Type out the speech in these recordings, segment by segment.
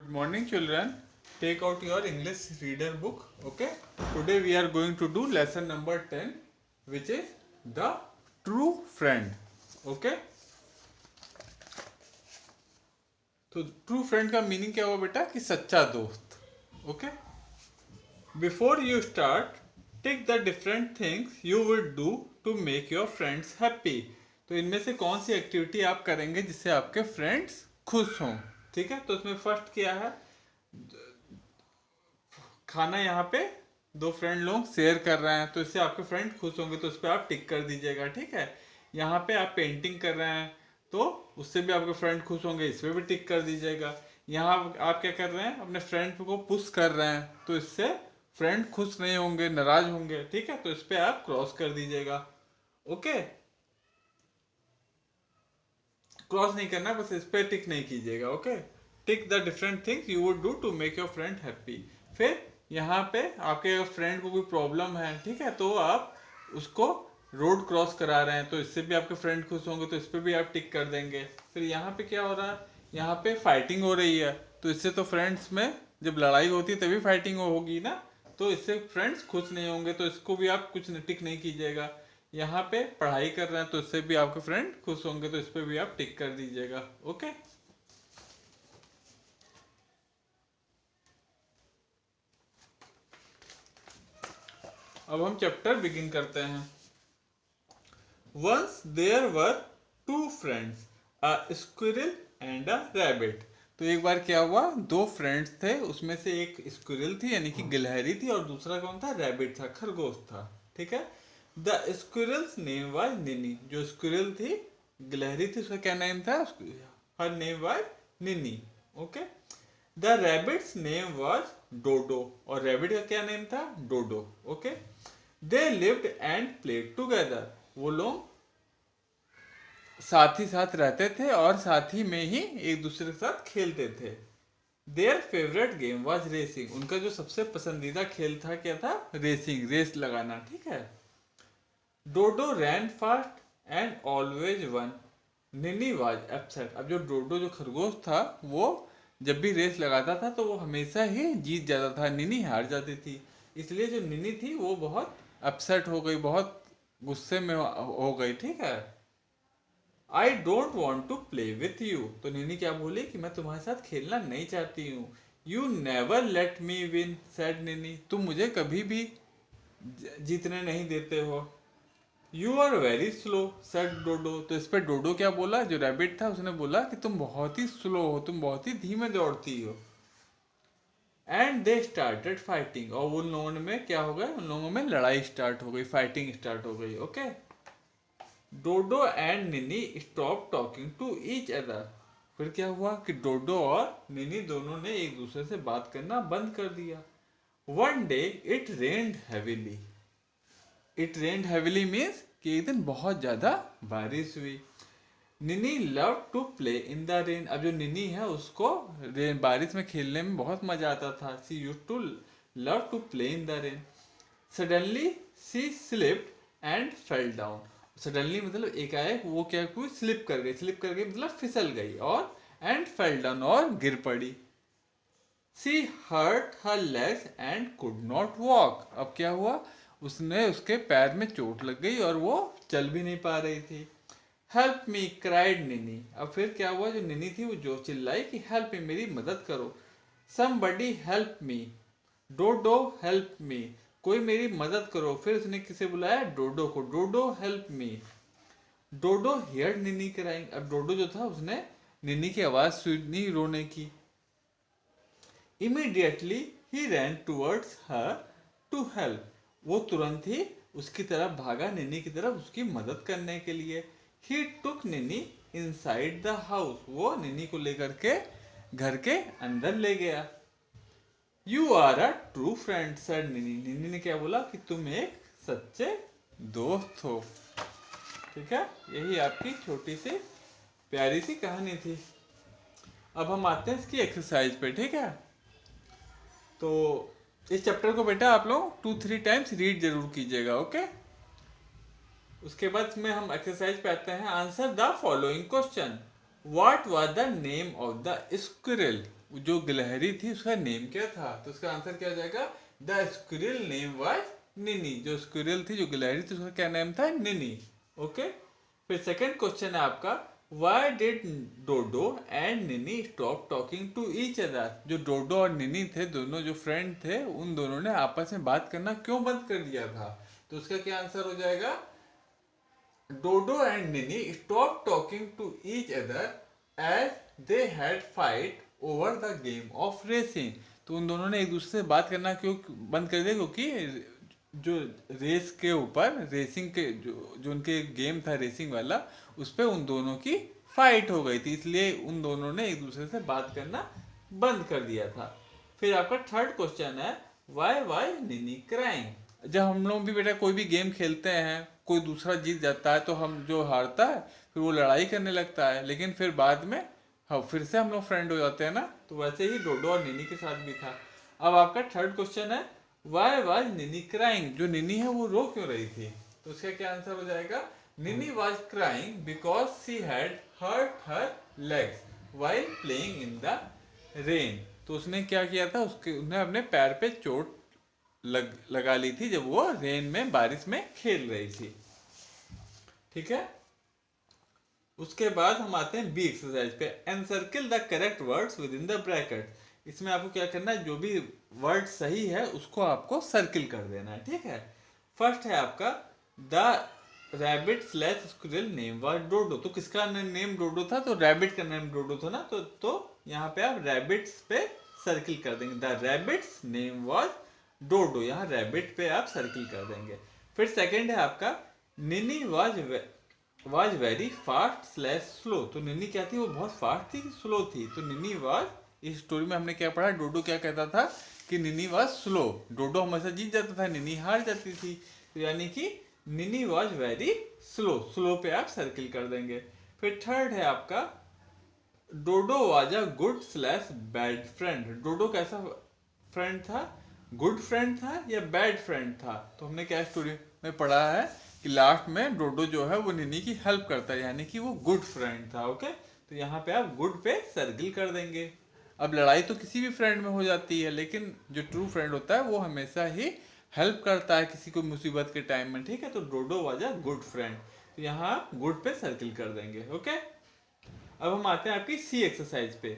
Good morning, children. Take out your English reader book. Okay. Today we are going to do lesson number 10, which is the true friend. Okay. तो true friend का meaning क्या हुआ बेटा कि सच्चा दोस्त. Okay. Before you start, take the different things you would do to make your friends happy. तो इनमें से कौन सी एक्टिविटी आप करेंगे जिससे आपके फ्रेंड्स खुश हों. ठीक है. तो इसमें फर्स्ट क्या है, खाना यहाँ पे दो फ्रेंड लोग शेयर कर रहे हैं, तो इससे आपके फ्रेंड खुश होंगे, तो उस पर आप टिक कर दीजिएगा. ठीक है. यहाँ पे आप पेंटिंग कर रहे हैं तो उससे भी आपके फ्रेंड खुश होंगे, इस पर भी टिक कर दीजिएगा. यहाँ आप क्या कर रहे हैं, अपने फ्रेंड को पुश कर रहे हैं, तो इससे फ्रेंड खुश नहीं होंगे, नाराज होंगे. ठीक है. तो इस पर आप क्रॉस कर दीजिएगा. ओके. क्रॉस नहीं करना, बस इस पर टिक नहीं कीजिएगा. Okay. Tick the different things you would do to make your friend happy. फिर यहाँ पे आपके अगर फ्रेंड को कोई प्रॉब्लम है, ठीक है, तो आप उसको रोड क्रॉस करा रहे हैं, तो इससे भी आपके फ्रेंड खुश होंगे, तो इस पर भी आप टिक कर देंगे. फिर यहाँ पे क्या हो रहा है, यहाँ पे फाइटिंग हो रही है, तो इससे तो फ्रेंड्स में जब लड़ाई होती है तभी फाइटिंग होगी ना, तो इससे फ्रेंड्स खुश नहीं होंगे, तो इसको भी आप कुछ टिक नहीं कीजिएगा. यहाँ पे पढ़ाई कर रहे हैं, तो इससे भी आपके फ्रेंड खुश होंगे, तो इस पर भी आप टिक कर दीजिएगा. ओके. अब हम चैप्टर बिगिन करते हैं. Once there were two friends, a squirrel and a rabbit. तो एक बार क्या हुआ, दो फ्रेंड्स थे, उसमें से एक स्क्विरल थी यानी कि गिलहरी थी, और दूसरा कौन था, रैबिट था, खरगोश था. ठीक है. The squirrel's name was Nini. जो स्क्विरल थी, गिलहरी थी, उसका क्या नेम था, her name was Nini. Okay. The rabbit's name was Dodo. और रैबिट का क्या नेम था, Dodo. Okay. They lived and played together. वो लोग साथ ही साथ रहते थे और साथ ही में ही एक दूसरे के साथ खेलते थे. Their favourite game was racing. उनका जो सबसे पसंदीदा खेल था क्या था, रेसिंग, रेस लगाना. ठीक है. Dodo ran fast and always won. Nini was upset. अब जो डोडो जो खरगोश था, वो जब भी रेस लगाता था तो वो हमेशा ही जीत जाता था, निनी हार जाती थी. इसलिए जो निनी थी वो बहुत अपसेट हो गई, बहुत गुस्से में हो गई. ठीक है. I don't want to play with you. तो निनी क्या बोली कि मैं तुम्हारे साथ खेलना नहीं चाहती हूँ. You never let me win said Nini. तुम मुझे कभी भी जीतने नहीं देते हो. You are very slow said Dodo. तो इस पर डोडो क्या बोला, जो रैबिट था उसने बोला कि तुम बहुत ही स्लो हो, तुम बहुत ही धीमे दौड़ती हो. And they started fighting. और उन लोगों में क्या हो गया, उन लोगों में लड़ाई स्टार्ट हो गई, फाइटिंग स्टार्ट हो गई. Okay. Dodo and Nini stop talking to each other. फिर क्या हुआ कि डोडो और निनी दोनों ने एक दूसरे से बात करना बंद कर दिया. One day it rained heavily. It rained heavily means कि एक दिन बहुत ज्यादा बारिश हुई. Nini love to play in the rain. अब जो निनी है उसको रेन, बारिश में खेलने में बहुत मजा आता था. She used to love to play in the rain. Suddenly she slipped and fell down. Suddenly मतलब एकाएक वो क्या हुई, स्लिप कर गई. स्लिप कर गई मतलब फिसल गई, और एंड फेल डाउन, और गिर पड़ी. She hurt her legs and could not walk. अब क्या हुआ, उसने उसके पैर में चोट लग गई और वो चल भी नहीं पा रही थी. Help me cried Nini. अब फिर क्या हुआ, जो निनी थी वो जो चिल्लाई कि हेल्प मी, मेरी मदद करो. Somebody help me. Dodo help me. कोई मेरी मदद करो. फिर उसने किसे बुलाया, डोडो को. Dodo help me. Dodo here Nini crying. अब डोडो जो था उसने निनी की आवाज सुनी रोने की. इमीडिएटली ही ran towards her to help. वो तुरंत ही उसकी तरफ भागा, निनी की तरफ, उसकी मदद करने के लिए. ही टुक निनी इनसाइड द हाउस. वो निनी को लेकर के घर के अंदर ले गया. You are a true friend said Nini. Nini ने क्या बोला कि तुम एक सच्चे दोस्त हो. ठीक है. यही आपकी छोटी सी प्यारी सी कहानी थी. अब हम आते हैं इसकी एक्सरसाइज पे. ठीक है. तो इस चैप्टर को बेटा आप लोग 2-3 टाइम्स रीड जरूर कीजिएगा. ओके. उसके बाद में हम एक्सरसाइज पे आते हैं. Answer the following question. What was the name of the squirrel. जो गिलहरी थी उसका नेम क्या था? तो उसका आंसर क्या हो जाएगा? The squirrel name was Nini. जो स्क्विरल थी, जो गिलहरी थी, उसका क्या नेम था? निनी। ओके। फिर सेकंड क्वेश्चन है आपका, why did Dodo and Nini stop talking to each other? जो डोडो और निनी थे, दोनों जो फ्रेंड थे, उन दोनों ने आपस में बात करना क्यों बंद कर दिया था? तो उसका क्या आंसर हो जाएगा? Dodo and Nini stop talking to each other as they had fight over the game of racing. तो उन दोनों ने एक दूसरे से बात करना क्यों बंद कर दिया? क्योंकि जो रेस के ऊपर, रेसिंग के जो उनके गेम था रेसिंग वाला, उस पर उन दोनों की फाइट हो गई थी, इसलिए उन दोनों ने एक दूसरे से बात करना बंद कर दिया था। फिर आपका थर्ड क्वेश्चन है, वाई वाई निनी क्राइंग? जब हम लोग भी बेटा कोई भी गेम खेलते हैं, कोई दूसरा जीत जाता है तो हम जो हारता है फिर वो लड़ाई करने लगता है, लेकिन फिर बाद में हाँ फिर से हम लोग फ्रेंड हो जाते हैं ना। तो वैसे ही डोडो और निनी के साथ भी था। अब आपका थर्ड क्वेश्चन है, वाई वाज निनी क्राइंग? जो निनी है वो रो क्यों रही थी? तो उसका क्या आंसर हो जाएगा? Nini was crying because she had hurt her legs while playing in the rain. तो उसने क्या किया था? उसने अपने पैर पे चोट लगा ली थी जब वो रेन में, बारिश में खेल रही थी। ठीक है। उसके बाद हम आते हैं बी एक्सरसाइज पे, encircle the correct words with in the bracket. इसमें आपको क्या करना है? जो भी वर्ड सही है उसको आपको सर्किल कर देना है। ठीक है। फर्स्ट है आपका, the rabbit slash squirrel name was Dodo. तो किसका नेम डोडो था? तो रैबिट का नेम डोडो था ना, तो यहाँ पे आप रैबिट्स पे सर्किल कर देंगे। द रैबिट्स नेम वाज डोडो, यहाँ रैबिट पे आप सर्किल कर देंगे। फिर सेकंड है आपका, Nini was very fast slash slow. तो निनी क्या थी? वो बहुत फास्ट थी कि स्लो थी? तो निनी वाज, इस स्टोरी में हमने क्या पढ़ा? डोडो क्या कहता था कि निनी वाज स्लो। डोडो हमेशा जीत जाता था, निनी हार जाती थी। तो यानी कि Nini was very slow, slow पे आप सर्किल कर देंगे। फिर थर्ड है आपका, Dodo was a good slash bad friend. Dodo कैसा फ्रेंड था? गुड फ्रेंड था या बैड फ्रेंड था? तो हमने क्या स्टोरी में पढ़ा है कि लास्ट में डोडो जो है वो निनी की हेल्प करता है, यानी कि वो गुड फ्रेंड था। ओके। तो यहाँ पे आप गुड पे सर्किल कर देंगे। अब लड़ाई तो किसी भी फ्रेंड में हो जाती है, लेकिन जो ट्रू फ्रेंड होता है वो हमेशा ही हेल्प करता है किसी को मुसीबत के टाइम में। ठीक है। तो डोडो वाज अ गुड फ्रेंड, तो यहाँ गुड पे सर्किल कर देंगे। ओके। अब हम आते हैं आपकी सी एक्सरसाइज पे,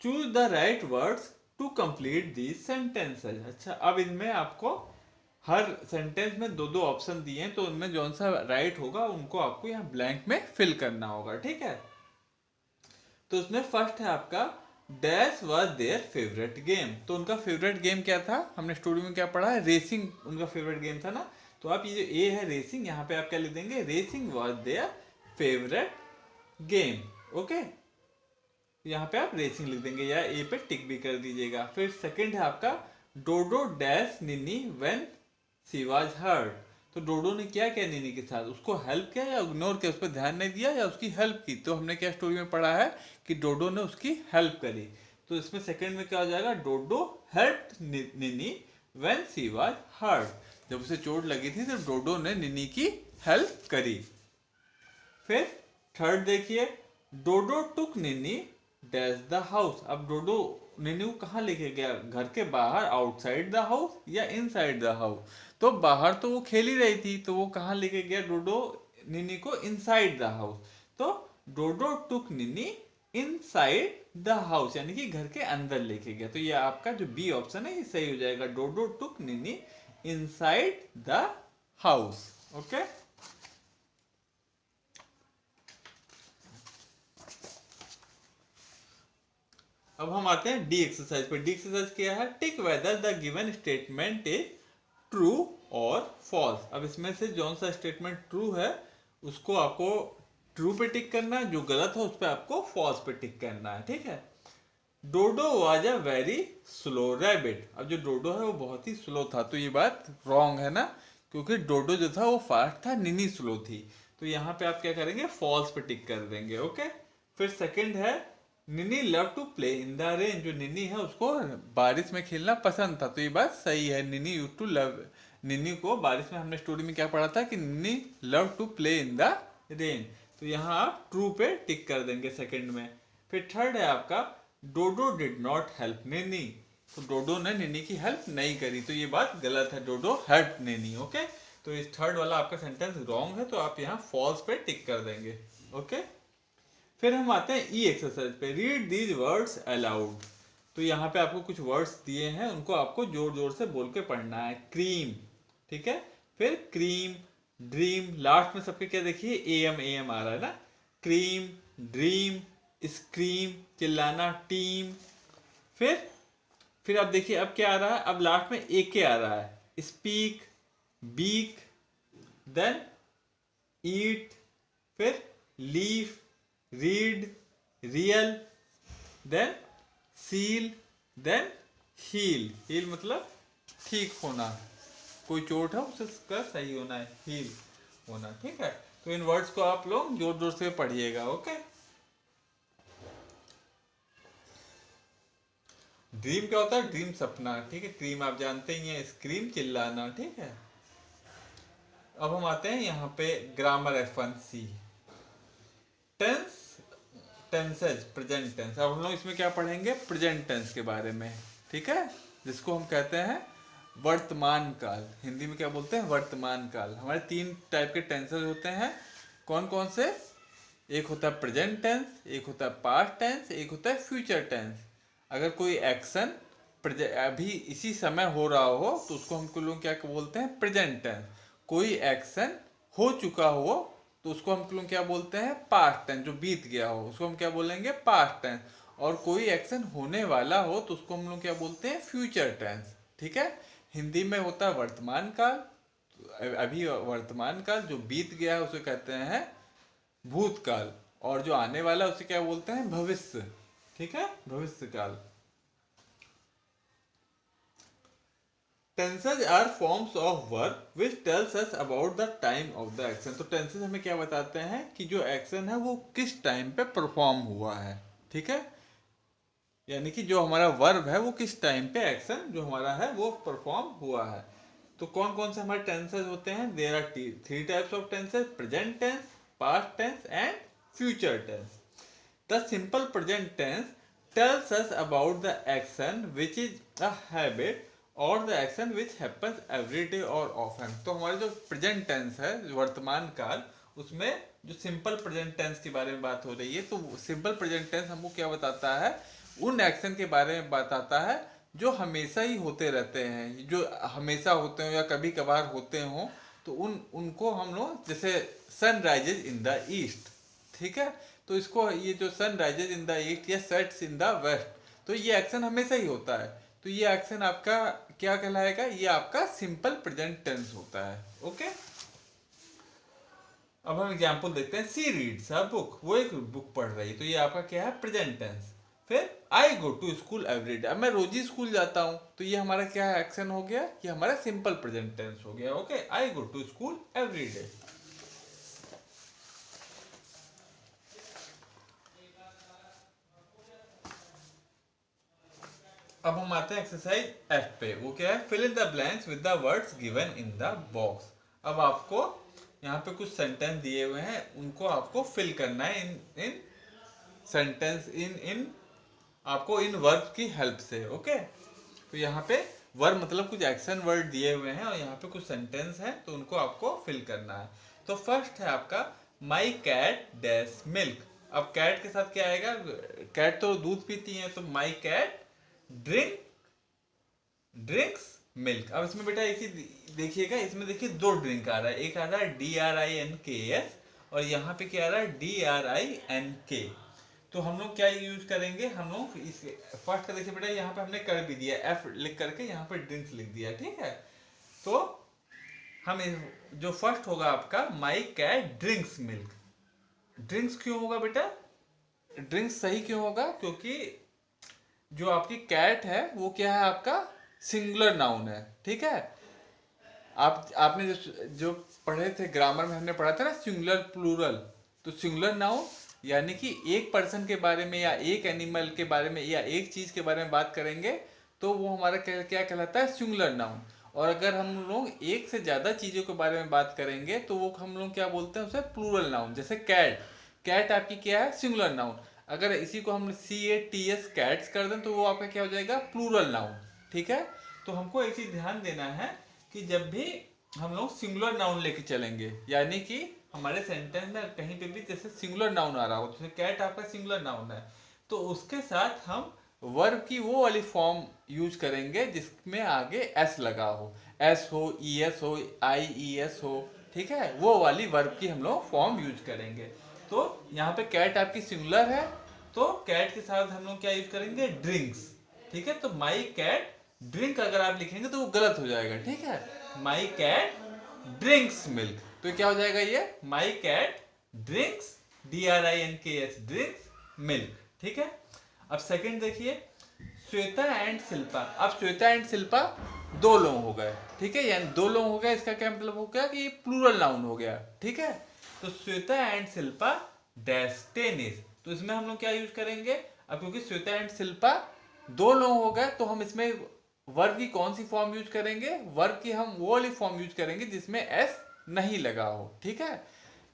choose the right words to complete these sentences. अच्छा, अब इनमें आपको हर सेंटेंस में दो दो ऑप्शन दिए हैं, तो उनमें जौन सा राइट होगा उनको आपको यहाँ ब्लैंक में फिल करना होगा। ठीक है। तो उसमें फर्स्ट है आपका, dash was their favourite game. तो उनका फेवरेट गेम क्या था? हमने स्टोरी में क्या पढ़ा है? रेसिंग उनका फेवरेट गेम था ना। तो आप ये जो ए है रेसिंग, यहाँ पे आप क्या लिख देंगे? Racing was their favourite game. Okay. यहाँ पे आप रेसिंग लिख देंगे या ए पे टिक भी कर दीजिएगा। फिर सेकंड है आपका, Dodo dash Nini when she was hurt. तो डोडो ने क्या किया निनी के साथ? उसको हेल्प किया या इग्नोर किया? उस पर ध्यान नहीं दिया या उसकी हेल्प की? तो हमने क्या स्टोरी में पढ़ा है कि डोडो ने उसकी हेल्प करी। तो इसमें सेकंड में क्या हो जाएगा? Dodo help Nini when she was hurt. जब उसे चोट लगी थी तो डोडो ने निनी की हेल्प करी। फिर थर्ड देखिए, डोडो टुक निनी डैश द हाउस। अब डोडो निनी को कहाँ लेके गया? घर के बाहर, आउटसाइड द हाउस या इनसाइड द हाउस? तो बाहर तो वो खेल ही रही थी, तो वो कहाँ लेके गया डोडो निनी को? Inside the house. तो डोडो took Nini inside the house, यानी कि घर के अंदर लेके गया। तो ये आपका जो बी ऑप्शन है ये सही हो जाएगा, Dodo took Nini inside the house. Okay. अब हम आते हैं डी एक्सरसाइज पर। डी एक्सरसाइज क्या है? Tick whether the given statement is true और फॉल्स। अब इसमें से जौन सा स्टेटमेंट ट्रू है उसको आपको ट्रू पे टिक करना है, जो गलत है उस पर आपको फॉल्स पे टिक करना है। ठीक है। Dodo was a very slow rabbit. अब जो डोडो है वो बहुत ही स्लो था, तो ये बात रॉन्ग है ना, क्योंकि डोडो जो था वो फास्ट था, निनी स्लो थी। तो यहाँ पे आप क्या करेंगे? फॉल्स पे टिक कर देंगे। ओके। फिर सेकंड है, Nini love to play in the rain. जो निनी है उसको बारिश में खेलना पसंद था, तो ये बात सही है। निनी यूज्ड टू लव, निनी को बारिश में, हमने स्टोरी में क्या पढ़ा था कि Nini love to play in the rain. तो यहाँ आप ट्रू पे टिक कर देंगे सेकंड में। फिर थर्ड है आपका, डोडो डिड नॉट हेल्प नैनी, तो डोडो ने नैनी की हेल्प नहीं करी, तो ये बात गलत है, डोडो हेल्प नैनी। ओके, तो इस थर्ड वाला आपका सेंटेंस रॉन्ग है, तो आप यहाँ फॉल्स पे टिक कर देंगे। ओके, फिर हम आते हैं ई एक्सरसाइज पे, रीड दीज वर्ड्स अलाउड। तो यहाँ पे आपको कुछ वर्ड्स दिए हैं, उनको आपको जोर जोर से बोल के पढ़ना है। क्रीम, ठीक है, फिर क्रीम, ड्रीम, लास्ट में सबके क्या देखिए एम एम आ रहा है ना, क्रीम, ड्रीम, स्क्रीम, चिल्लाना, टीम। फिर अब देखिए अब क्या आ रहा है, अब लास्ट में एक के आ रहा है, स्पीक, बीक, देन ईट, फिर leaf, read, real, then seal, then heal. Heal मतलब ठीक होना, कोई चोट है उसका सही होना है, हील होना, ठीक है। तो इन वर्ड्स को आप लोग जोर जोर से पढ़िएगा। ओके, ड्रीम क्या होता है, ड्रीम सपना, ठीक है, क्रीम आप जानते ही हैं, स्क्रीम चिल्लाना, ठीक है। अब हम आते हैं यहाँ पे grammar F1C, tense, tenses, present tense. अब हम लोग इसमें क्या पढ़ेंगे, प्रेजेंट टेंस के बारे में, ठीक है, जिसको हम कहते हैं वर्तमान काल। हिंदी में क्या बोलते हैं, वर्तमान काल। हमारे 3 टाइप के टेंसेज होते हैं, कौन कौन से, एक होता है प्रेजेंट टेंस, एक होता है पास्ट टेंस, एक होता है फ्यूचर टेंस। अगर कोई एक्शन अभी इसी समय हो रहा हो तो उसको हम लोग क्या बोलते हैं, प्रेजेंट टेंस। कोई एक्शन हो चुका हो तो उसको हम लोग क्या बोलते हैं, पास्ट टेंस, जो बीत गया हो उसको हम क्या बोलेंगे, पास्ट टेंस। और कोई एक्शन होने वाला हो तो उसको हम लोग क्या बोलते हैं, फ्यूचर टेंस, ठीक है। हिंदी में होता है वर्तमान काल, अभी वर्तमान काल, जो बीत गया है उसे कहते हैं भूतकाल, और जो आने वाला है उसे क्या बोलते हैं, भविष्य, ठीक है, भविष्य काल। Tenses are forms of verb which tells us about the time of the action. तो टेंसेज हमें क्या बताते हैं कि जो एक्शन है वो किस टाइम पे परफॉर्म हुआ है, ठीक है, यानी कि जो हमारा वर्ब है वो किस टाइम पे एक्शन जो हमारा है वो परफॉर्म हुआ है। तो कौन कौन से हमारे टेंसेज होते हैं, there are 3 types of tenses, present tense, past tense and future tense. The simple present tense tells us about the action which is a habit or the action which happens every day or often। तो हमारे जो present tense है, वर्तमान काल, उसमें जो simple present tense के बारे में बात हो रही है, तो सिंपल प्रेजेंट टेंस हमको क्या बताता है, उन एक्शन के बारे में बताता है जो हमेशा ही होते रहते हैं, जो हमेशा होते हो या कभी कभार होते हो, तो उनको हम लोग, जैसे sun rises in the east, ठीक है, तो इसको ये जो sun rises in the east या सेट्स इन द वेस्ट, तो ये एक्शन हमेशा ही होता है, तो ये एक्शन आपका क्या कहलाएगा, ये आपका सिंपल प्रेजेंट टेंस होता है। ओके, अब हम एग्जांपल देखते हैं, सी रीड्स अ बुक, वो एक बुक पढ़ रही है, तो ये आपका क्या है, प्रेजेंट टेंस। फिर I go to school every day, अब मैं रोज ही स्कूल जाता हूँ, तो ये हमारा क्या एक्शन हो गया, ये हमारा सिंपल प्रेजेंट टेंस हो गया। Okay, I go to school every day. अब हम आते हैं एक्सरसाइज एफ पे, वो क्या है, fill in the blanks with the words given in the box. अब आपको यहाँ पे कुछ सेंटेंस दिए हुए हैं, उनको आपको फिल करना है इन इन सेंटेंस, इन आपको इन वर्ब की हेल्प से। ओके, तो यहाँ पे वर्ब मतलब कुछ एक्शन वर्ड दिए हुए हैं और यहाँ पे कुछ सेंटेंस है, तो उनको आपको फिल करना है। तो फर्स्ट है आपका, माई कैट डैश मिल्क। अब कैट के साथ क्या आएगा, कैट तो दूध पीती है, तो माई कैट ड्रिंक्स मिल्क। अब इसमें बेटा एक ही देखिएगा, इसमें देखिए 2 ड्रिंक आ रहा है, एक आ रहा है DRINKS और यहाँ पे क्या आ रहा है DRINK। तो हम लोग क्या यूज करेंगे, हम लोग इस फर्स्ट का देखिए बेटा, यहाँ पे हमने कर भी दिया, F लिख करके यहाँ पे ड्रिंक्स लिख दिया, ठीक है। तो हम जो फर्स्ट होगा आपका, my cat drinks milk. Drinks क्यों होगा बेटा, ड्रिंक्स सही क्यों होगा, क्योंकि जो आपकी कैट है वो क्या है, आपका सिंगुलर नाउन है, ठीक है। आपने जो पढ़े थे ग्रामर में, हमने पढ़ा था ना सिंगुलर प्लूरल, तो सिंगुलर नाउन यानी कि एक पर्सन के बारे में या एक एनिमल के बारे में या एक चीज के बारे में बात करेंगे तो वो हमारा क्या कहलाता है, सिंगुलर नाउन। और अगर हम लोग एक से ज्यादा चीजों के बारे में बात करेंगे तो वो हम लोग क्या बोलते हैं, उसे प्लूरल नाउन। जैसे कैट, कैट आपकी क्या है, सिंगुलर नाउन। अगर इसी को हम CATS कैट्स कर दें तो वो आपका क्या हो जाएगा, प्लूरल नाउन। ठीक है, तो हमको एक चीज ध्यान देना है कि जब भी हम लोग सिंगुलर नाउन लेके चलेंगे, यानी कि हमारे सेंटेंस में कहीं पे भी जैसे सिंगुलर नाउन आ रहा हो, जैसे कैट आपका सिंगुलर नाउन है, तो उसके साथ हम वर्ब की वो वाली फॉर्म यूज करेंगे जिसमें आगे एस लगा हो, एस हो, ES हो, IES हो। ठीक है, वो वाली वर्ब की हम लोग फॉर्म यूज करेंगे। तो यहाँ पे कैट आपकी सिंगुलर है, तो कैट के साथ हम लोग क्या यूज करेंगे, ड्रिंक्स। ठीक है, तो माई कैट ड्रिंक अगर आप लिखेंगे तो वो गलत हो जाएगा। ठीक है, माई कैट ड्रिंक्स मिल्क, तो क्या हो जाएगा ये, my cat drinks, DRINKS drinks milk. ठीक है, अब सेकंड देखिए, श्वेता एंड शिल्पा। अब श्वेता एंड शिल्पा दो लोग हो गए। ठीक है, यानी दो लोग हो गए, इसका क्या मतलब हो गया कि ये प्लूरल नाउन हो गया। ठीक है, तो Shweta and Shilpa dash tennis, तो इसमें हम लोग क्या यूज करेंगे, अब क्योंकि श्वेता एंड शिल्पा दो लोग हो गए तो हम इसमें वर्ब की कौन सी फॉर्म यूज करेंगे, वर्ब की हम वो वाली फॉर्म यूज करेंगे जिसमें एस नहीं लगा हो। ठीक है,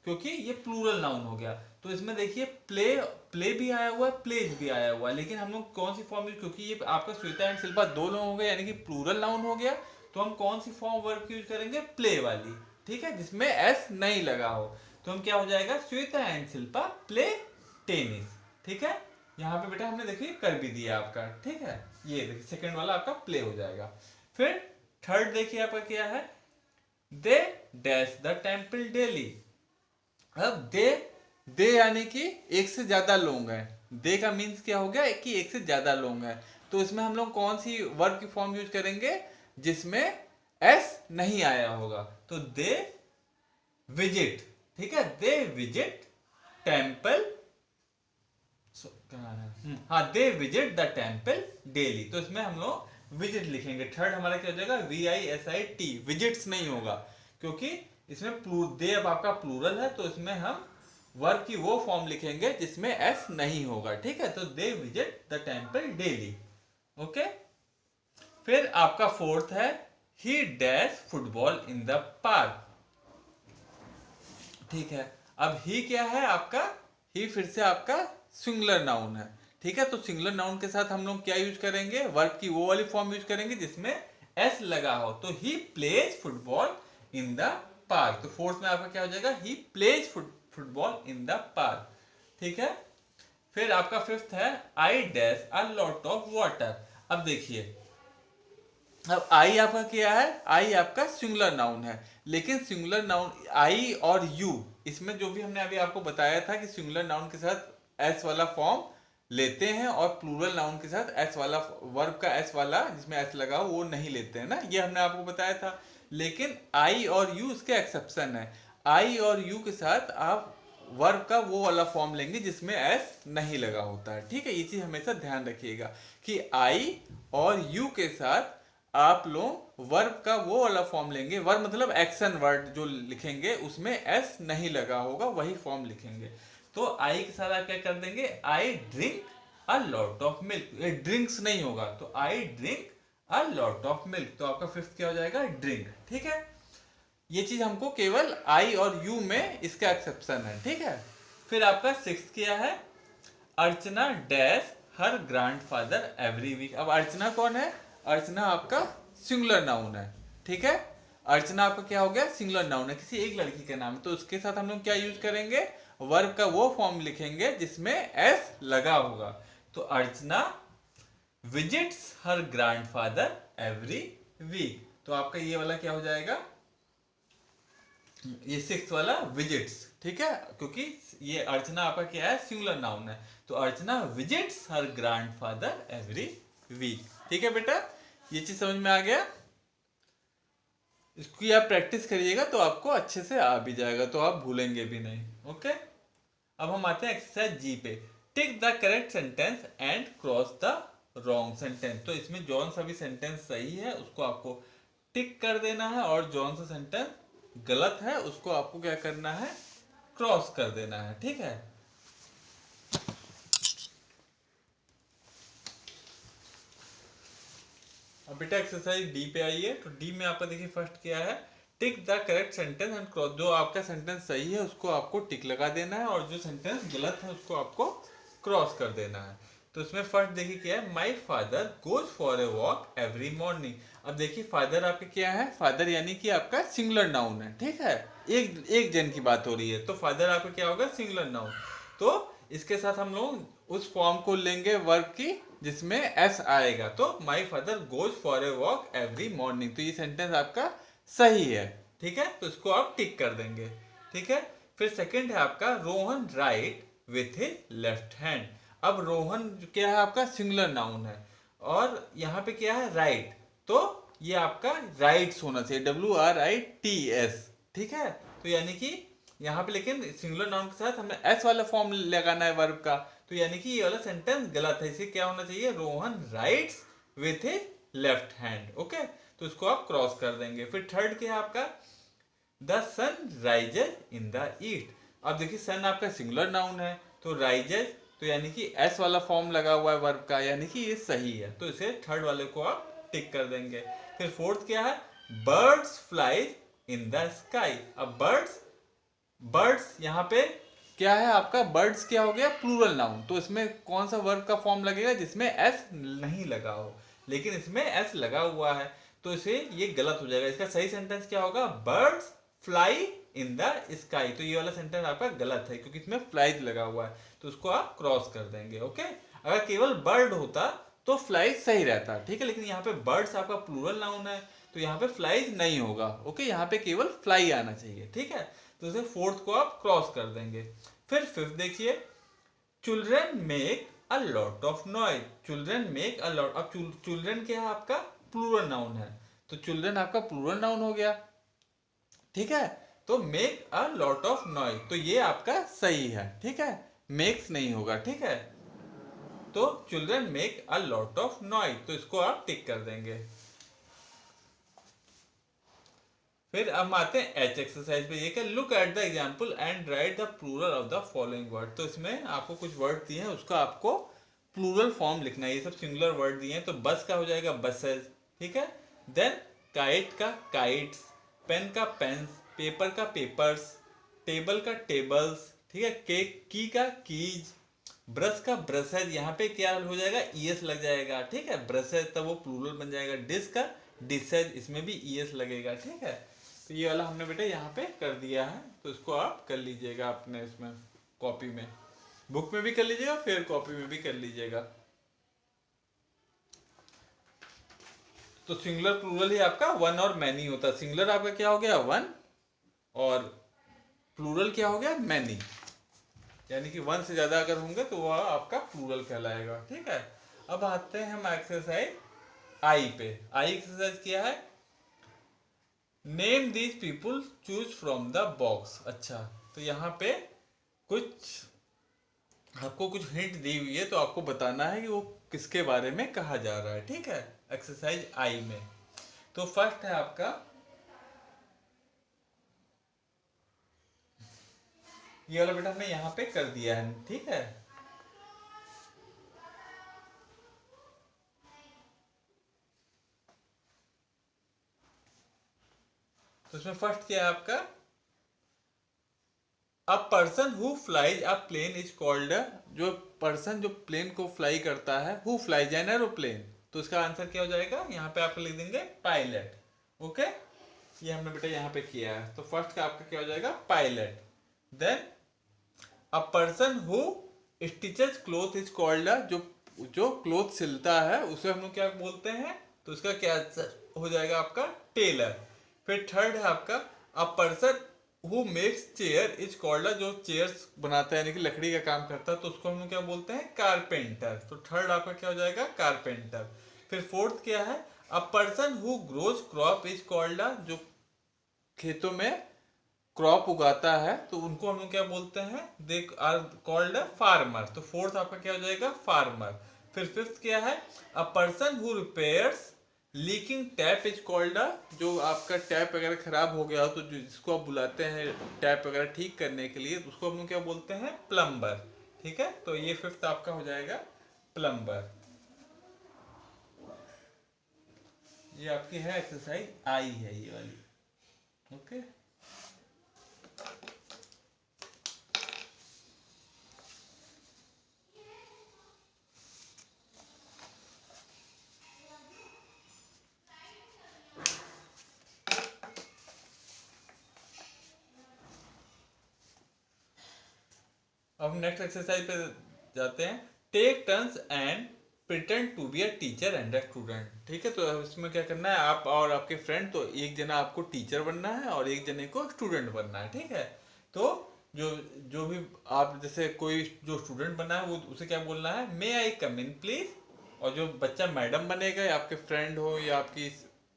क्योंकि ये प्लूरल नाउन हो गया। तो इसमें देखिए प्ले भी आया हुआ है, प्लेज भी आया हुआ है, लेकिन हम लोग कौन सी फॉर्म यूज, क्योंकि ये आपका श्वेता एंड शिल्पा दो लोग हो गए यानी कि प्लूरल नाउन हो गया, तो हम कौन सी फॉर्म वर्ब की यूज करेंगे, प्ले वाली। ठीक है, जिसमें एस नहीं लगा हो, तो हम क्या हो जाएगा, Shweta and Shilpa play tennis. ठीक है, यहाँ पे बेटा हमने देखिए कर भी दिया आपका। ठीक है, ये देखिए सेकंड वाला आपका प्ले हो जाएगा। फिर थर्ड देखिए आपका क्या है, they dash the temple daily. अब दे यानी कि एक से ज्यादा लोग हैं, दे का मीन्स क्या हो गया कि एक से ज्यादा लोग हैं, तो इसमें हम लोग कौन सी वर्ब की फॉर्म यूज करेंगे जिसमें एस नहीं आया होगा, तो दे विजिट। ठीक है, दे विजिट टेम्पल, हाँ they visit the temple daily, तो इसमें हम लोग विजिट लिखेंगे। थर्ड हमारा क्या हो जाएगा, VISIT, विजिट्स नहीं होगा, क्योंकि इसमें दे अब आपका प्लूरल है, तो इसमें हम वर्ब की वो फॉर्म लिखेंगे जिसमें एस नहीं होगा। ठीक है, तो they visit the temple daily. Okay, फिर आपका फोर्थ है, ही dash football in the park. ठीक है, अब ही क्या है आपका, ही फिर से आपका सिंगुलर नाउन है। ठीक है, तो सिंगुलर नाउन के साथ हम लोग क्या यूज करेंगे, वर्ब की वो वाली फॉर्म यूज करेंगे जिसमें एस लगा हो, तो he plays football in the park. तो फोर्थ में आपका क्या हो जाएगा, he plays football in the park. ठीक है, फिर आपका फिफ्थ है, I dash a lot of water. अब देखिए, अब आई आपका क्या है, आई आपका सिंगुलर नाउन है, लेकिन सिंगुलर नाउन आई और यू, इसमें जो भी हमने अभी आपको बताया था कि सिंगुलर नाउन के साथ एस वाला फॉर्म लेते हैं और प्लूरल नाउन के साथ एस वाला, वर्ब का एस वाला जिसमें एस लगा हो वो नहीं लेते हैं ना, ये हमने आपको बताया था। लेकिन आई और यू इसके एक्सेप्शन है, आई और यू के साथ आप वर्ब का वो वाला फॉर्म लेंगे जिसमें एस नहीं लगा होता है। ठीक है, ये चीज हमेशा ध्यान रखिएगा कि आई और यू के साथ आप लोग वर्ब का वो वाला फॉर्म लेंगे, वर्ब मतलब एक्शन वर्ड जो लिखेंगे उसमें एस नहीं लगा होगा, वही फॉर्म लिखेंगे। तो आई के साथ आप क्या कर देंगे, I drink a lot of milk, ये ड्रिंक्स नहीं होगा, तो I drink a lot of milk, तो आपका फिफ्थ क्या हो जाएगा, ड्रिंक। ठीक है, ये चीज हमको केवल आई और यू में इसका एक्सेप्शन है। ठीक है, फिर आपका सिक्स्थ क्या है, Archana dash her grandfather every week. अब अर्चना कौन है, अर्चना आपका सिंगुलर नाउन है। ठीक है, अर्चना आपका क्या हो गया, सिंगुलर नाउन है, किसी एक लड़की का नाम है, तो उसके साथ हम लोग क्या यूज करेंगे, वर्ब का वो फॉर्म लिखेंगे जिसमें एस लगा होगा। तो अर्चना विजिट्स हर ग्रैंडफादर एवरी वीक, तो आपका ये वाला क्या हो जाएगा, ये सिक्स वाला विजिट्स। ठीक है, क्योंकि ये अर्चना आपका क्या है, सिंगुलर नाउन है, तो अर्चना विजिट्स हर ग्रैंडफादर एवरी वीक। ठीक है बेटा, ये चीज समझ में आ गया, इसकी आप प्रैक्टिस करिएगा तो आपको अच्छे से आ भी जाएगा, तो आप भूलेंगे भी नहीं। ओके, अब हम आते हैं एक्सरसाइज जी पे, tick the correct sentence and cross the wrong sentence. तो इसमें जौन सा भी सेंटेंस सही है उसको आपको टिक कर देना है, और जौन सा सेंटेंस गलत है उसको आपको क्या करना है, क्रॉस कर देना है। ठीक है, अब बेटा एक्सरसाइज डी पे आइए, तो डी में आपका देखिए फर्स्ट क्या है, tick the correct sentence and cross, जो आपका सेंटेंस सही है उसको आपको टिक लगा देना है, और जो सेंटेंस गलत है उसको आपको क्रॉस कर देना है। तो इसमें फर्स्ट देखिए क्या है, my father goes for a walk every morning. अब देखिए फादर आपके क्या है, फादर यानी कि आपका सिंगुलर नाउन है, ठीक है, एक जन की बात हो रही है, तो फादर आपका क्या होगा, सिंगुलर नाउन। तो इसके साथ हम लोग उस फॉर्म को लेंगे वर्ब की जिसमें एस आएगा, तो my father goes for a walk every morning. तो ये सेंटेंस आपका सही है, ठीक है, तो इसको आप टिक कर देंगे, ठीक है। फिर सेकंड है आपका Rohan right with his left hand. अब रोहन क्या है आपका सिंगुलर नाउन है, और यहाँ पे क्या है राइट, तो ये आपका राइट्स होना चाहिए, WRITS, ठीक है। तो यानी कि यहाँ पे लेकिन सिंगुलर नाउन के साथ हमें एस वाला फॉर्म लगाना है वर्ब का, तो यानी कि ये वाला सेंटेंस गलत है, इसे क्या होना चाहिए, Rohan rights with his left hand, okay. तो इसको आप क्रॉस कर देंगे। फिर थर्ड क्या है आपका, the sun rises in the east. अब देखिए सन आपका सिंगुलर नाउन है, तो राइजेज, तो यानी कि एस वाला फॉर्म लगा हुआ है वर्ब का, यानी कि ये सही है, तो इसे थर्ड वाले को आप टिक कर देंगे। फिर फोर्थ क्या है, birds flies in the sky. अब बर्ड्स यहाँ पे क्या है आपका, बर्ड्स क्या हो गया, प्लूरल नाउन, तो इसमें कौन सा वर्ब का फॉर्म लगेगा, जिसमें एस नहीं लगा हो, लेकिन इसमें एस लगा हुआ है, तो इसे ये गलत हो जाएगा। इसका सही सेंटेंस क्या होगा, birds fly in the sky. तो ये वाला सेंटेंस आपका गलत है क्योंकि इसमें फ्लाइज लगा हुआ है, तो उसको आप क्रॉस कर देंगे, ओके। अगर केवल बर्ड होता तो फ्लाइज सही रहता, ठीक है, लेकिन यहाँ पे बर्ड्स आपका प्लूरल नाउन है, तो यहाँ पे फ्लाइज नहीं होगा, ओके, यहाँ पे केवल फ्लाई आना चाहिए, ठीक है। तो इसे फोर्थ को आप क्रॉस कर देंगे। फिर फिफ्थ देखिए, children make a lot of noise. Children make a lot, अब चिल्ड्रन क्या है आपका, प्लूरल नाउन है, तो चिल्ड्रन आपका प्लूरल नाउन हो गया, ठीक है। तो make a lot of noise, तो ये आपका सही है, ठीक है, मेक्स नहीं होगा, ठीक है। तो children make a lot of noise, तो इसको आप टिक कर देंगे। फिर हम आते हैं एच एक्सरसाइज पे, ये क्या, look at the example and write the plural of the following word. तो इसमें आपको कुछ वर्ड दिए हैं, उसका आपको प्लूरल फॉर्म लिखना है, ये सब सिंगुलर वर्ड दिए हैं, तो बस का हो जाएगा बसेस, ठीक है। देन काइट का काइट्स, पेन का पेन्स, पेपर का पेपर्स, टेबल का टेबल्स, ठीक है, केक की का कीज, ब्रश का ब्रशेज, यहाँ पे क्या हो जाएगा, ईएस लग जाएगा, ठीक है, ब्रशेज, तब वो प्लूरल बन जाएगा। डिश का डिशेज, इसमें भी ईएस लगेगा, ठीक है। तो ये वाला हमने बेटा यहाँ पे कर दिया है, तो इसको आप कर लीजिएगा अपने इसमें कॉपी में, बुक में भी कर लीजिएगा, फिर कॉपी में भी कर लीजिएगा। तो सिंगुलर प्लूरल ही आपका वन और मैनी होता है। सिंगुलर आपका क्या हो गया, वन, और प्लूरल क्या हो गया, मैनी, यानी कि वन से ज्यादा अगर होंगे तो वह आपका प्लूरल कहलाएगा, ठीक है। अब आते हैं हम एक्सरसाइज आई पे। आई एक्सरसाइज क्या है, name these people choose from the box. अच्छा, तो यहाँ पे कुछ आपको कुछ हिंट दी हुई है, तो आपको बताना है कि वो किसके बारे में कहा जा रहा है, ठीक है, एक्सरसाइज आई में। तो फर्स्ट है आपका, ये वाला बेटा हमने यहाँ पे कर दिया है, ठीक है। तो इसमें फर्स्ट क्या है आपका, a person who flies a plane is called, जो पर्सन जो प्लेन को फ्लाई करता है, हु फ्लाइज एन एरोप्लेन, तो इसका आंसर क्या हो जाएगा, यहाँ पे आप लिख देंगे पायलट, ओके। ये हमने बेटा यहाँ पे किया है, तो फर्स्ट का आपका क्या हो जाएगा, pilot. Then a person who stitches cloth is called, जो जो क्लोथ सिलता है उसे हम लोग क्या बोलते हैं, तो इसका क्या आंसर हो जाएगा आपका, टेलर। फिर थर्ड है आपका, a person who makes chair is called, जो चेयर्स बनाता है यानी कि लकड़ी का काम करता है, तो उसको हम लोग क्या बोलते हैं, कारपेंटर। तो थर्ड आपका क्या हो जाएगा, कारपेंटर। फिर फोर्थ क्या है, अ person who grows crop is called, जो खेतों में क्रॉप उगाता है तो उनको हम लोग क्या बोलते हैं, दे आर कॉल्ड फार्मर। तो फोर्थ आपका क्या हो जाएगा, फार्मर। फिर फिफ्थ क्या है, अ person who repairs leaking tap is called, जो आपका टैप वगैरह खराब हो गया हो तो जिसको आप बुलाते हैं टैप वगैरह ठीक करने के लिए, तो उसको हम लोग क्या बोलते हैं, प्लम्बर, ठीक है। तो ये फिफ्थ आपका हो जाएगा प्लम्बर। ये आपकी है एक्सरसाइज आई है ये वाली, ओके। अब नेक्स्ट एक्सरसाइज पे जाते हैं। Take turns and pretend to be a teacher and a student. ठीक है, तो इसमें क्या करना है, आप और आपके फ्रेंड, तो एक जना आपको टीचर बनना है और एक जने को स्टूडेंट बनना है। ठीक है, तो जो जो भी आप, जैसे कोई जो स्टूडेंट बना है वो उसे क्या बोलना है, मे आई कम इन प्लीज। और जो बच्चा मैडम बनेगा, या आपके फ्रेंड हो या आपकी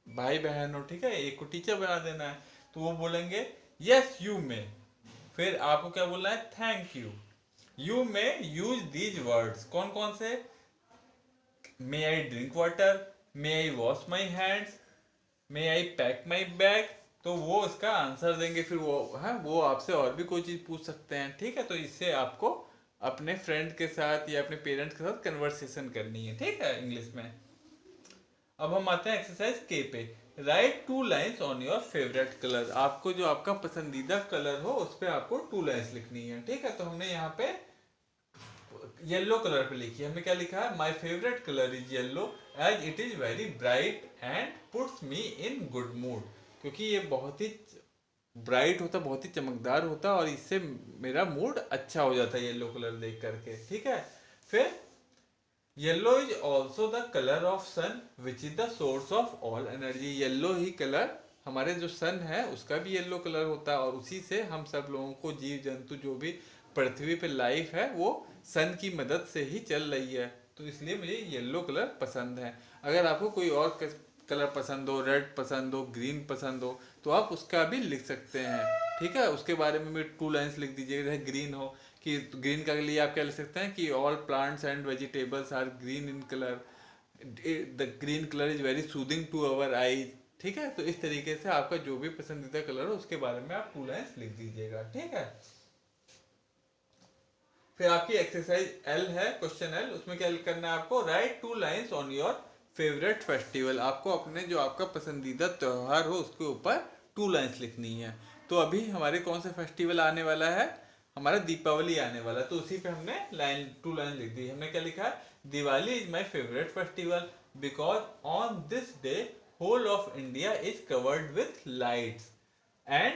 भाई बहन हो, ठीक है, एक को टीचर बना देना है, तो वो बोलेंगे यस यू मे। फिर आपको क्या बोलना है, thank you. You may use these words, कौन कौन से, may I drink water, may I wash my hands, may I pack my bag. तो वो इसका आंसर देंगे, फिर वो है वो आपसे और भी कोई चीज पूछ सकते हैं। ठीक है, तो इससे आपको अपने फ्रेंड के साथ या अपने पेरेंट्स के साथ कन्वर्सेशन करनी है, ठीक है, इंग्लिश में। अब हम आते हैं एक्सरसाइज के पे। Right two lines on your favourite colour. आपको जो आपका पसंदीदा कलर हो उस पर आपको 2 लाइन्स लिखनी है। ठीक है, तो हमने यहाँ पे येलो कलर पे लिखी है। हमने क्या लिखा है, my favourite colour is yellow as it is very bright and puts me in good mood. क्योंकि ये बहुत ही ब्राइट होता, बहुत ही चमकदार होता, और इससे मेरा मूड अच्छा हो जाता है येलो कलर देख करके। ठीक है, फिर yellow is also the colour of sun which is the source of all energy. Yellow ही कलर हमारे जो सन है उसका भी येलो कलर होता है, और उसी से हम सब लोगों को, जीव जंतु, जो भी पृथ्वी पे लाइफ है वो सन की मदद से ही चल रही है। तो इसलिए मुझे येलो कलर पसंद है। अगर आपको कोई और कलर पसंद हो, रेड पसंद हो, ग्रीन पसंद हो, तो आप उसका भी लिख सकते हैं। ठीक है, उसके बारे में भी 2 लाइन्स लिख दीजिएगा। जैसे ग्रीन हो, कि ग्रीन का लिए आप क्या लिख सकते हैं कि all plants and vegetables are green in colour, the green colour is very soothing to our eyes. ठीक है, तो इस तरीके से आपका जो भी पसंदीदा कलर हो उसके बारे में आप 2 लाइन्स लिख दीजिएगा। ठीक है, फिर आपकी एक्सरसाइज एल है, क्वेश्चन एल। उसमें क्या करना है आपको, right 2 lines on your favourite festival. आपको अपने जो आपका पसंदीदा त्योहार हो उसके ऊपर 2 लाइन्स लिखनी है। तो अभी हमारे कौन सा फेस्टिवल आने वाला है, हमारा दीपावली आने वाला है, तो उसी पे हमने 2 लाइन लिख दी। हमने क्या लिखा है, Diwali is my favourite festival because on this day whole of India is covered with lights and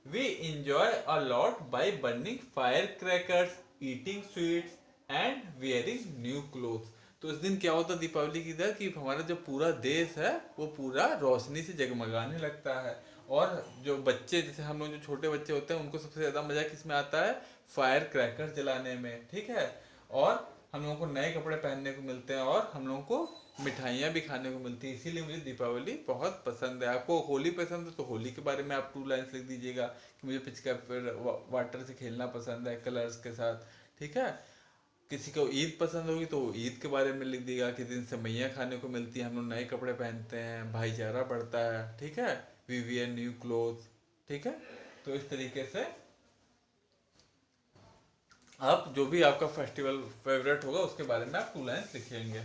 we enjoy a lot by burning firecrackers, eating sweets and wearing new clothes। तो इस दिन क्या होता है दीपावली की तरह, कि हमारा जो पूरा देश है वो पूरा रोशनी से जगमगाने लगता है। और जो बच्चे, जैसे हम लोग जो छोटे बच्चे होते हैं, उनको सबसे ज्यादा मजा किसमें आता है, फायर क्रैकर जलाने में। ठीक है, और हम लोगों को नए कपड़े पहनने को मिलते हैं, और हम लोगों को मिठाइयाँ भी खाने को मिलती है। इसीलिए मुझे दीपावली बहुत पसंद है। आपको होली पसंद है तो होली के बारे में आप 2 लाइन्स लिख दीजिएगा कि मुझे पिचकारी वाटर से खेलना पसंद है, कलर्स के साथ। ठीक है, किसी को ईद पसंद होगी तो ईद के बारे में लिख देगा कि दिन से मैया खाने को मिलती है, हम लोग नए कपड़े पहनते हैं, भाईचारा बढ़ता है। ठीक है, वी वियर न्यू क्लोथ। ठीक है, तो इस तरीके से आप जो भी आपका फेस्टिवल फेवरेट होगा उसके बारे में आप 2 लाइन्स लिखेंगे।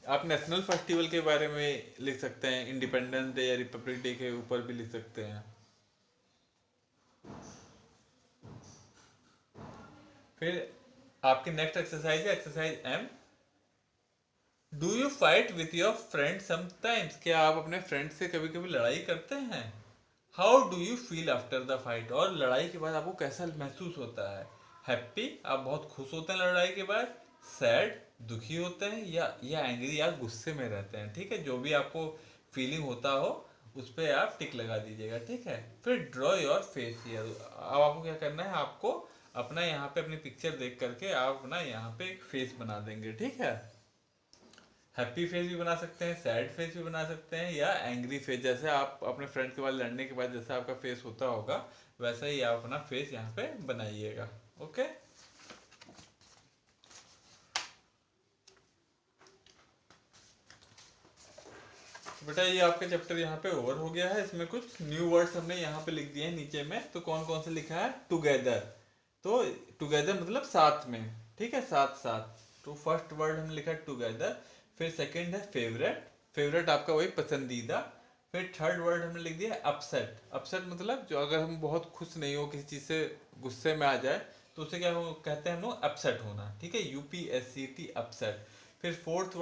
आप नेशनल फेस्टिवल के बारे में लिख सकते हैं, इंडिपेंडेंस डे या रिपब्लिक डे के ऊपर भी लिख सकते हैं। फिर आपकी नेक्स्ट एक्सरसाइज है exercise M. Do you fight with your friend sometimes. क्या आप अपने फ्रेंड से कभी कभी लड़ाई करते हैं। How do you feel after the fight. और लड़ाई के बाद आपको कैसा महसूस होता है। हैप्पी, आप बहुत खुश होते हैं लड़ाई के बाद। सैड, दुखी होते हैं, या एंग्री, या गुस्से में रहते हैं। ठीक है, जो भी आपको फीलिंग होता हो उस पर आप टिक लगा दीजिएगा। ठीक है, फिर ड्रॉ योर फेस हियर। अब आपको क्या करना है, आपको अपना यहाँ पे अपनी पिक्चर देख करके आप अपना यहाँ पे एक फेस बना देंगे। ठीक है, हैप्पी फेस भी बना सकते हैं, सैड फेस भी बना सकते हैं, या एंग्री फेस। जैसे आप अपने फ्रेंड के बाद लड़ने के बाद जैसा आपका फेस होता होगा वैसा ही आप अपना फेस यहाँ पे बनाइएगा। ओके, बेटा ये आपका चैप्टर यहाँ पे ओवर हो गया है। इसमें कुछ न्यू वर्ड्स हमने यहाँ पे लिख दिए हैं नीचे में। तो कौन कौन से लिखा है, टुगेदर। तो टुगेदर मतलब साथ में। ठीक है, साथ साथ। तो फर्स्ट वर्ड हमने लिखा है टुगेदर। फिर सेकंड है फेवरेट। फेवरेट आपका वही पसंदीदा। फिर थर्ड वर्ड हमने लिख दिया अपसेट। अपसेट मतलब जो अगर हम बहुत खुश नहीं हो, किसी चीज से गुस्से में आ जाए, तो उसे क्या कहते हैं हम लोग, अपसेट होना। ठीक है, UPSET, अपसेट। फिर फोर्थ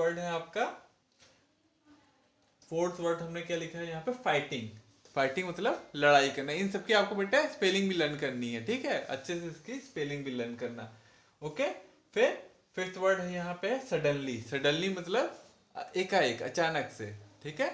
वर्ड हमने क्या लिखा है यहाँ पे, फाइटिंग। फाइटिंग मतलब लड़ाई करना। इन सबकी आपको बेटा स्पेलिंग भी लर्न करनी है, ठीक है, अच्छे से इसकी स्पेलिंग भी लर्न करना। ओके, फिर फिफ्थ वर्ड है यहाँ पे सडनली। सडनली मतलब एकाएक, अचानक से, ठीक है,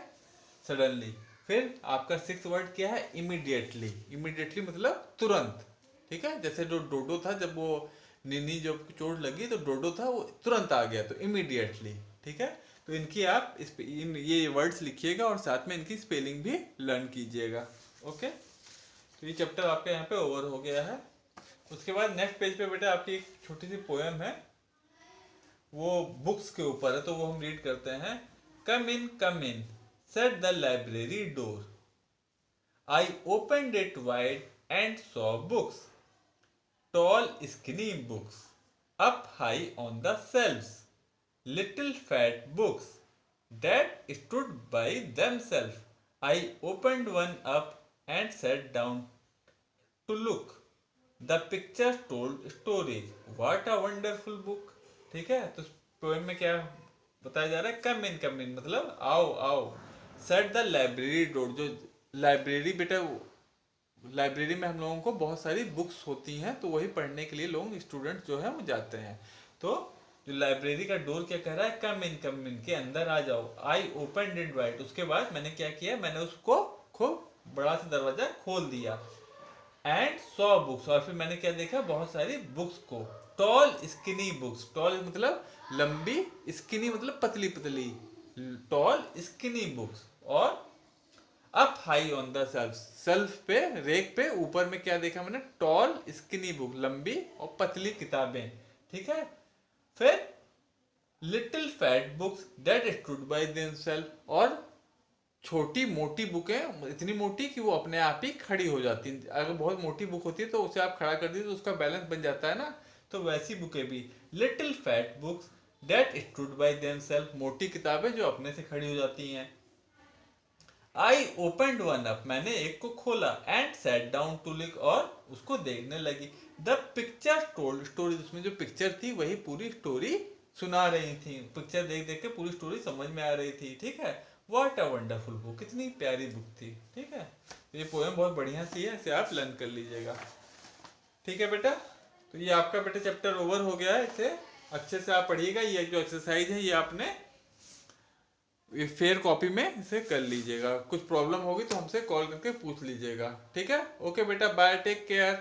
सडनली। फिर आपका सिक्स्थ वर्ड क्या है, इमीडिएटली। इमीडिएटली मतलब तुरंत, ठीक है, जैसे जो डोडो था, जब वो निनी जब चोट लगी तो डोडो था वो तुरंत आ गया, तो इमीडिएटली, ठीक है। तो इनकी आप ये वर्ड्स लिखिएगा और साथ में इनकी स्पेलिंग भी लर्न कीजिएगा। ओके, तो ये चैप्टर आपके यहाँ पे ओवर हो गया है। उसके बाद नेक्स्ट पेज पे बेटा आपकी एक छोटी सी पोएम है, वो बुक्स के ऊपर है, तो वो हम रीड करते हैं। Come in said the library door, I opened it wide and saw books, tall skinny books up high on the shelves, little fat books that stood by themselves. I opened one up and sat down to look. The picture told stories. What a wonderful book. ठीक है, तो poem में क्या बताया जा रहा है, कम इन मतलब आओ आओ, सेट द लाइब्रेरी डोर, जो लाइब्रेरी बेटा, लाइब्रेरी में हम लोगों को बहुत सारी बुक्स होती हैं, तो वही पढ़ने के लिए लोग स्टूडेंट जो है वो जाते हैं। तो जो लाइब्रेरी का डोर क्या कह रहा है, कम इन के अंदर आ जाओ। आई ओपन इट वाइड, उसके बाद मैंने क्या किया, मैंने उसको खूब बड़ा सा दरवाजा खोल दिया। एंड सॉ बुक्स, और फिर मैंने क्या देखा, बहुत सारी बुक्स को। टॉल स्किनी बुक्स, टॉल मतलब लंबी, स्किनी मतलब पतली पतली, टॉल स्किनी बुक्स। और up high on the self, self पे, रेक पे ऊपर में क्या देखा मैंने, टॉल स्किनी बुक, लंबी और पतली किताबें, ठीक है। फिर little fat books that stood by themselves, और छोटी मोटी बुकें, इतनी मोटी कि वो अपने आप ही खड़ी हो जाती हैं। अगर बहुत मोटी बुक होती है तो उसे आप खड़ा कर दीजिए तो उसका बैलेंस बन जाता है ना, तो वैसी बुकें भी। Little fat books that stood by themselves, मोटी किताबें जो अपने से खड़ी हो जाती हैं। आई ओपनड वन अप, मैंने एक को खोला, and set down to look, और उसको देखने लगी। द पिक्चर टोल्ड स्टोरी, उसमें जो पिक्चर थी वही पूरी स्टोरी सुना रही थी, पिक्चर देख देख के पूरी स्टोरी समझ में आ रही थी, ठीक है। व्हाट अ वंडरफुल बुक, कितनी प्यारी बुक थी, ठीक है। तो ये पोएम बहुत बढ़िया सी है, इसे आप लर्न कर लीजिएगा, ठीक है बेटा। तो ये आपका बेटा चैप्टर ओवर हो गया है, इसे अच्छे से आप पढ़िएगा। ये जो एक्सरसाइज है ये आपने ये फेयर कॉपी में इसे कर लीजिएगा। कुछ प्रॉब्लम होगी तो हमसे कॉल करके पूछ लीजिएगा, ठीक है। ओके बेटा, बाय, टेक केयर।